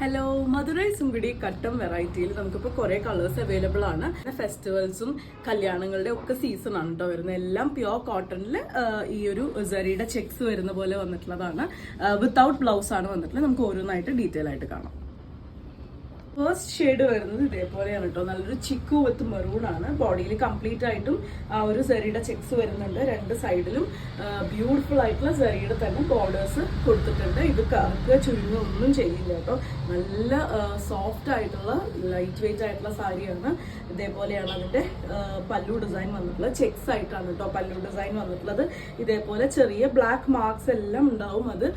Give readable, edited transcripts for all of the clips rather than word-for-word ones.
Hello, Madurai സുങ്കിടി കട്ടം വെറൈറ്റിയിൽ നമുക്കിപ്പോൾ കുറേ colours available ആണ്. ഫെസ്റ്റിവൽസും കല്യാണങ്ങളുടെ ഒക്കെ സീസൺ ആണ് കേട്ടോ വരുന്നത്. എല്ലാം പ്യോർ കോട്ടണിൽ ഈ ഒരു സെറിയുടെ ചെക്സ് വരുന്ന പോലെ വന്നിട്ടുള്ളതാണ്. വിത്തൗട്ട് ബ്ലൗസ് ആണ് വന്നിട്ടുള്ളത്. നമുക്ക് ഓരോന്നായിട്ട് ഡീറ്റെയിൽ ആയിട്ട് കാണാം. ഫസ്റ്റ് ഷെയ്ഡ് വരുന്നത് ഇതേപോലെയാണ് കേട്ടോ. നല്ലൊരു ചിക്കു വിത്ത് മെറൂൺ ആണ്. ബോഡിയിൽ കംപ്ലീറ്റ് ആയിട്ടും ആ ഒരു സെറിയുടെ ചെക്സ് വരുന്നുണ്ട്. രണ്ട് സൈഡിലും ബ്യൂട്ടിഫുൾ ആയിട്ടുള്ള സെറിയുടെ തന്നെ ബോർഡേഴ്സ് കൊടുത്തിട്ടുണ്ട്. ഇത് കറുക്കുക ചുരുങ്ങുക ഒന്നും ചെയ്യില്ല കേട്ടോ. നല്ല സോഫ്റ്റ് ആയിട്ടുള്ള ലൈറ്റ് വെയിറ്റ് ആയിട്ടുള്ള സാരിയാണ്. ഇതേപോലെയാണ് അതിന്റെ പല്ലു ഡിസൈൻ വന്നിട്ടുള്ളത്. ചെക്സ് ആയിട്ടാണ് കേട്ടോ പല്ലു ഡിസൈൻ വന്നിട്ടുള്ളത്. ഇതേപോലെ ചെറിയ ബ്ലാക്ക് മാർക്സ് എല്ലാം ഉണ്ടാവും. അത്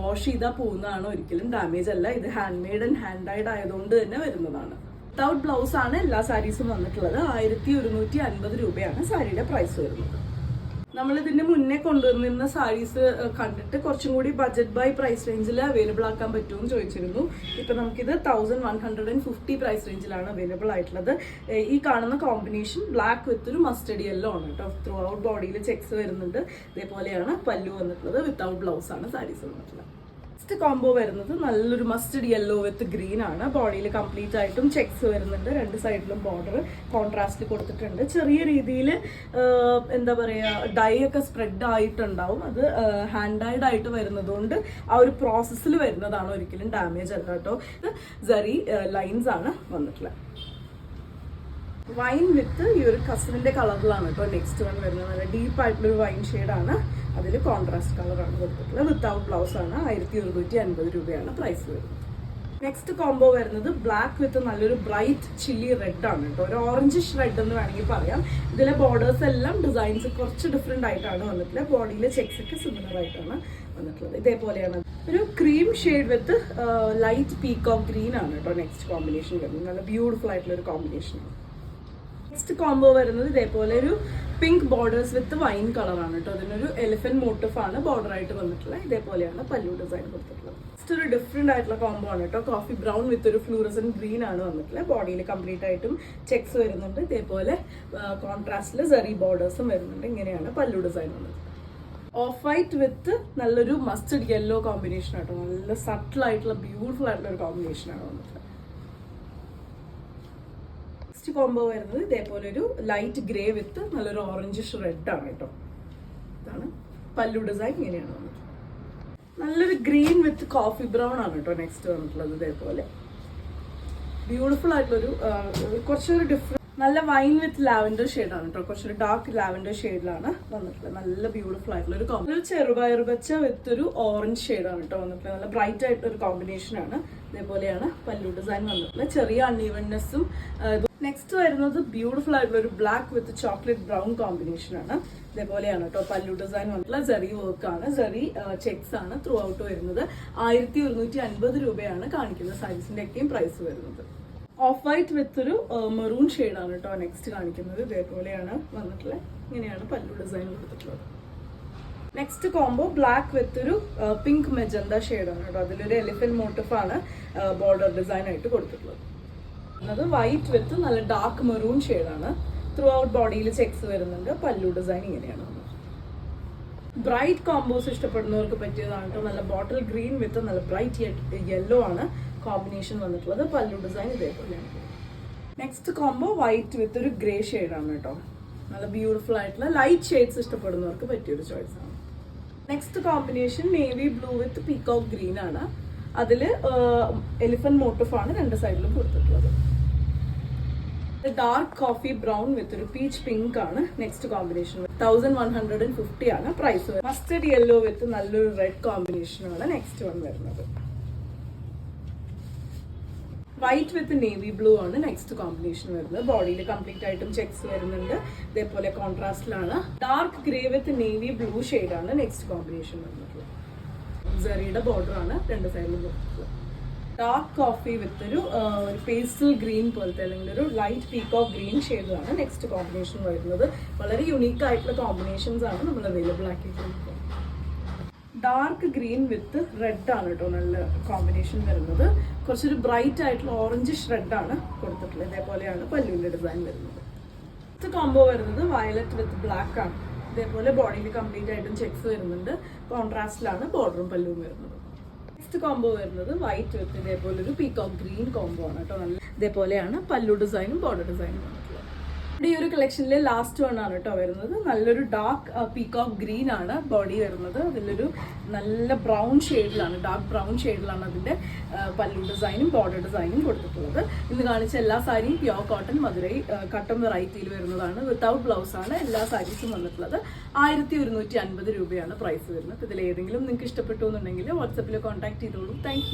വാഷ് ചെയ്താൽ പോകുന്നതാണ്, ഒരിക്കലും ഡാമേജ് അല്ല. ഇത് hand made and hand died ആയതുകൊണ്ട് തന്നെ വരുന്നതാണ്. വിത്തൗട്ട് ബ്ലൗസ് ആണ് എല്ലാ സാരീസും വന്നിട്ടുള്ളത്. 1150 രൂപയാണ് സാരിയുടെ പ്രൈസ് വരുന്നത്. നമ്മൾ ഇതിന്റെ മുന്നേ കൊണ്ടുവന്നിരുന്ന സാരീസ് കണ്ടിട്ട് കുറച്ചും കൂടി ബഡ്ജറ്റ് ബൈ പ്രൈസ് റേഞ്ചിൽ അവൈലബിൾ ആക്കാൻ പറ്റുമെന്ന് ചോദിച്ചിരുന്നു. ഇപ്പൊ നമുക്കിത് 1150 പ്രൈസ് റേഞ്ചിലാണ് അവൈലബിൾ ആയിട്ടുള്ളത്. ഈ കാണുന്ന കോമ്പിനേഷൻ ബ്ലാക്ക് വിത്ത് ഒരു മസ്റ്റർഡ് യെല്ലോ ആണ് കേട്ടോ. ത്രൂ ഔട്ട് ബോഡിയിൽ ചെക്സ് വരുന്നുണ്ട്. ഇതേപോലെയാണ് പല്ലു വന്നിട്ടുള്ളത്. വിത്തൗട്ട് ബ്ലൗസ് ആണ് സാരീസ് വന്നിട്ടുള്ളത്. നെക്സ്റ്റ് കോംബോ വരുന്നത് നല്ലൊരു മസ്റ്റർഡ് യെല്ലോ വിത്ത് ഗ്രീൻ ആണ്. ബോഡിയിൽ കംപ്ലീറ്റ് ആയിട്ടും ചെക്സ് വരുന്നുണ്ട്. രണ്ട് സൈഡിലും ബോർഡർ കോൺട്രാസ്റ്റ് കൊടുത്തിട്ടുണ്ട്. ചെറിയ രീതിയിൽ എന്താ പറയുക, ഡൈ ഒക്കെ സ്പ്രെഡ് ആയിട്ടുണ്ടാവും. അത് ഹാൻഡ് ഡൈഡ് ആയിട്ട് വരുന്നതുകൊണ്ട് ആ ഒരു പ്രോസസ്സിൽ വരുന്നതാണ്, ഒരിക്കലും ഡാമേജ് അല്ല കേട്ടോ. ഇത് സെറി ലൈൻസ് ആണ് വന്നിട്ടുള്ളത്. വൈൻ വിത്ത് ഈ ഒരു കസവിന്റെ കളറിലാണ് കേട്ടോ നെക്സ്റ്റ് വൺ വരുന്നത്. നല്ല ഡീപ്പ് ആയിട്ടുള്ളൊരു വൈൻ ഷെയ്ഡാണ്. അതിൽ കോൺട്രാസ്റ്റ് കളറാണ് കൊടുത്തിട്ടുള്ളത്. വിത്തൗട്ട് ബ്ലൗസ് ആണ്. 1250 രൂപയാണ് പ്രൈസ് വരുന്നത്. നെക്സ്റ്റ് കോംബോ വരുന്നത് ബ്ലാക്ക് വിത്ത് നല്ലൊരു ബ്രൈറ്റ് ചില്ലി റെഡ് ആണ് കേട്ടോ. ഒരു ഓറഞ്ചിഷ് റെഡ് എന്ന് വേണമെങ്കിൽ പറയാം. ഇതിലെ ബോർഡേഴ്സ് എല്ലാം ഡിസൈൻസ് കുറച്ച് ഡിഫറെന്റ് ആയിട്ടാണ് വന്നിട്ടുള്ളത്. ബോഡിയിലെ ചെക്സ് ഒക്കെ സിമിലർ ആയിട്ടാണ് വന്നിട്ടുള്ളത്. ഇതേപോലെയാണ് ഒരു cream shade with light peacock green ആണ് കേട്ടോ നെക്സ്റ്റ് കോമ്പിനേഷൻ വരുന്നത്. നല്ല ബ്യൂട്ടിഫുൾ ആയിട്ടുള്ള ഒരു കോമ്പിനേഷൻ ആണ്. നെക്സ്റ്റ് കോംബോ വരുന്നത് ഇതേപോലെ ഒരു പിങ്ക് ബോർഡേഴ്സ് വിത്ത് വൈൻ കളറാണ് കേട്ടോ. അതിനൊരു എലിഫന്റ് മോട്ടീഫ് ആണ് ബോർഡർ ആയിട്ട് വന്നിട്ടുള്ളത്. ഇതേപോലെയാണ് പല്ലു ഡിസൈൻ കൊടുത്തിട്ടുള്ളത്. നെക്സ്റ്റ് ഒരു ഡിഫറെന്റ് ആയിട്ടുള്ള കോംബോ ആണ് കേട്ടോ. കോഫി ബ്രൗൺ വിത്ത് ഒരു ഫ്ലൂറസൻ ഗ്രീൻ ആണ് വന്നിട്ടുള്ളത്. ബോഡിയിൽ കംപ്ലീറ്റ് ആയിട്ടും ചെക്സ് വരുന്നുണ്ട്. ഇതേപോലെ കോൺട്രാസ്റ്റിൽ സെറി ബോർഡേഴ്സും വരുന്നുണ്ട്. ഇങ്ങനെയാണ് പല്ലു ഡിസൈൻ വന്നത്. ഓഫ് വൈറ്റ് വിത്ത് നല്ലൊരു മസ്റ്റർഡ് യെല്ലോ കോമ്പിനേഷൻ ആട്ടോ. നല്ല സട്ടിൽ ആയിട്ടുള്ള ബ്യൂട്ടിഫുൾ ആയിട്ടുള്ള ഒരു കോമ്പിനേഷൻ ആണ് വന്നിട്ടുള്ളത്. നെക്സ്റ്റ് കോംബോ വരുന്നത് ഇതേപോലെ ഒരു ലൈറ്റ് ഗ്രേ വിത്ത് നല്ലൊരു ഓറഞ്ചിഷ് റെഡ് ആണ് കേട്ടോ. ഇതാണ് പല്ലു ഡിസൈൻ. ഇങ്ങനെയാണ് വന്നിട്ടുള്ളത്. നല്ലൊരു ഗ്രീൻ വിത്ത് കോഫി ബ്രൗൺ ആണ് കേട്ടോ നെക്സ്റ്റ് വന്നിട്ടുള്ളത്. ഇതേപോലെ ബ്യൂട്ടിഫുൾ ആയിട്ടുള്ളൊരു കുറച്ചൊരു ഡിഫറെന്റ് നല്ല വൈൻ വിത്ത് ലാവൻഡർ ഷെയ്ഡാണ് കേട്ടോ. കുറച്ചൊരു ഡാർക്ക് ലാവൻഡർ ഷെയ്ഡിലാണ് വന്നിട്ടുള്ളത്. നല്ല ബ്യൂട്ടിഫുൾ ആയിട്ടുള്ള ഒരു കോമ്പിനേഷൻ. ചെറുപയർ പച്ച വിത്ത് ഒരു ഓറഞ്ച് ഷെയ്ഡാണ് കേട്ടോ വന്നിട്ടുള്ളത്. നല്ല ബ്രൈറ്റ് ആയിട്ടുള്ള ഒരു കോമ്പിനേഷൻ ആണ്. ഇതേപോലെയാണ് പല്ലു ഡിസൈൻ വന്നിട്ടുള്ളത്. ചെറിയ അൺഈവൻനെസ്സും. നെക്സ്റ്റ് വരുന്നത് ബ്യൂട്ടിഫുൾ ആയിട്ടുള്ള ഒരു black with chocolate brown combination ആണ്. ഇതേപോലെയാണ് കേട്ടോ പല്ലു ഡിസൈൻ വന്നിട്ടുള്ള സെറി വർക്ക് ആണ്. സെറി ചെക്സ് ആണ് ത്രൂ ഔട്ട് വരുന്നത്. 1150 രൂപയാണ് കാണിക്കുന്ന സാരീസിന്റെ ഒക്കെയും പ്രൈസ് വരുന്നത്. ഓഫ് വൈറ്റ് വിത്ത് ഒരു മെറൂൺ ഷെയ്ഡാണ് കേട്ടോ നെക്സ്റ്റ് കാണിക്കുന്നത്. ഇതേപോലെയാണ് വന്നിട്ടുള്ളത്. ഇങ്ങനെയാണ് പല്ലു ഡിസൈൻ കൊടുത്തിട്ടുള്ളത്. നെക്സ്റ്റ് കോംബോ ബ്ലാക്ക് വിത്ത് ഒരു പിങ്ക് മെജന്ത ഷെയ്ഡാണ് കേട്ടോ. അതിലൊരു എലിഫന്റ് മോട്ടീഫ് ആണ് ബോർഡർ ഡിസൈൻ ആയിട്ട് കൊടുത്തിട്ടുള്ളത്. അത് വൈറ്റ് വിത്ത് നല്ല ഡാർക്ക് മെറൂൺ ഷെയ്ഡാണ്. ത്രൂ ഔട്ട് ബോഡിയിൽ ചെക്സ് വരുന്നുണ്ട്. പല്ലു ഡിസൈൻ ഇങ്ങനെയാണ്. ബ്രൈറ്റ് കോംബോസ് ഇഷ്ടപ്പെടുന്നവർക്ക് പറ്റിയതാണ് കേട്ടോ. നല്ല ബോട്ടിൽ ഗ്രീൻ വിത്ത് നല്ല ബ്രൈറ്റ് യെല്ലോ ആണ് കോമ്പിനേഷൻ വന്നിട്ടുള്ളത്. പല്ലു ഡിസൈൻ ഇതേപോലെയാണ്. നെക്സ്റ്റ് കോംബോ വൈറ്റ് വിത്ത് ഒരു ഗ്രേ ഷെയ്ഡാണ് കേട്ടോ. നല്ല ബ്യൂട്ടിഫുൾ ആയിട്ടുള്ള ലൈറ്റ് ഷെയ്ഡ്സ് ഇഷ്ടപ്പെടുന്നവർക്ക് പറ്റിയൊരു ചോയ്സ് ആണ്. നെക്സ്റ്റ് കോമ്പിനേഷൻ നേവി ബ്ലൂ വിത്ത് പീകോക്ക് ഗ്രീൻ ആണ്. അതില് എലിഫന്റ് മോട്ടീഫ് ആണ് രണ്ട് സൈഡിലും കൊടുത്തിട്ടുള്ളത്. ഡാർക്ക് കോഫി ബ്രൗൺ വിത്ത് ഒരു പീച്ച് പിങ്ക് ആണ് നെക്സ്റ്റ് കോമ്പിനേഷൻ. 1150 ആണ് പ്രൈസ്. മസ്റ്റർഡ് യെല്ലോ വിത്ത് നല്ലൊരു റെഡ് കോമ്പിനേഷൻ ആണ് നെക്സ്റ്റ് വൺ വരുന്നത്. വൈറ്റ് വിത്ത് നേവി ബ്ലൂ ആണ് നെക്സ്റ്റ് കോമ്പിനേഷൻ വരുന്നത്. ബോഡിയിൽ കംപ്ലീറ്റ് ആയിട്ടും ചെക്സ് വരുന്നുണ്ട്. ഇതേപോലെ കോൺട്രാസ്റ്റിലാണ്. Dark grey with navy blue ഷെയ്ഡാണ് നെക്സ്റ്റ് കോമ്പിനേഷൻ വരുന്നത്. സെറിയുടെ ബോർഡർ ആണ് രണ്ട് സൈഡിലും കൊടുത്തിട്ടുള്ളത്. ഡാർക്ക് കോഫി വിത്ത് ഒരു പേസ്റ്റൽ ഗ്രീൻ പോലത്തെ അല്ലെങ്കിൽ ഒരു ലൈറ്റ് പീകോക്ക് ഗ്രീൻ ഷെയ്ഡാണ് നെക്സ്റ്റ് കോമ്പിനേഷൻ വരുന്നത്. വളരെ യുണീക്ക് ആയിട്ടുള്ള കോമ്പിനേഷൻസ് ആണ് നമ്മൾ അവൈലബിൾ ആക്കിയിട്ടുള്ളത്. ഡാർക്ക് ഗ്രീൻ വിത്ത് റെഡ് ആണ് കേട്ടോ നല്ല കോമ്പിനേഷൻ വരുന്നത്. കുറച്ചൊരു ബ്രൈറ്റ് ആയിട്ടുള്ള ഓറഞ്ചിഷ് റെഡ് ആണ് കൊടുത്തിട്ടുള്ളത്. ഇതേപോലെയാണ് പല്ലുവിന്റെ ഡിസൈൻ വരുന്നത്. നെക്സ്റ്റ് കോംബോ വരുന്നത് വയലറ്റ് വിത്ത് ബ്ലാക്ക് ആണ്. ഇതേപോലെ ബോഡിയിൽ കംപ്ലീറ്റ് ആയിട്ടും ചെക്സ് വരുന്നുണ്ട്. കോൺട്രാസ്റ്റിലാണ് ബോർഡറും പല്ലുവും വരുന്നത്. നെക്സ്റ്റ് കോംബോ വരുന്നത് വൈറ്റ് വിത്ത് ഇതേപോലെ ഒരു പീകോക്ക് ഗ്രീൻ കോംബോ ആണ് കേട്ടോ. നല്ല ഇതേപോലെയാണ് പല്ലു ഡിസൈനും ബോർഡർ ഡിസൈനും വന്നിട്ടുള്ളത്. ഈ ഒരു കളക്ഷനിലെ ലാസ്റ്റ് വൺ ആണ് കേട്ടോ വരുന്നത്. നല്ലൊരു ഡാർക്ക് പീകോക്ക് ഗ്രീൻ ആണ് ബോഡി വരുന്നത്. അതിലൊരു നല്ല ബ്രൗൺ ഷെയ്ഡിലാണ്, ഡാർക്ക് ബ്രൗൺ ഷെയ്ഡിലാണ് അതിന്റെ പല്ലു ഡിസൈനും ബോർഡർ ഡിസൈനും കൊടുത്തിട്ടുള്ളത്. ഇന്ന് കാണിച്ച എല്ലാ സാരിയും പ്യോർ കോട്ടൺ മധുരൈ കട്ടം വെറൈറ്റിയിൽ വരുന്നതാണ്. വിത്തൗട്ട് ബ്ലൗസ് ആണ് എല്ലാ സാരീസും വന്നിട്ടുള്ളത്. 1150 രൂപയാണ് പ്രൈസ് വരുന്നത്. ഇതിൽ ഏതെങ്കിലും നിങ്ങൾക്ക് ഇഷ്ടപ്പെട്ടു എന്നുണ്ടെങ്കിൽ വാട്സപ്പിൽ കോൺടാക്ട് ചെയ്തോളൂ. താങ്ക്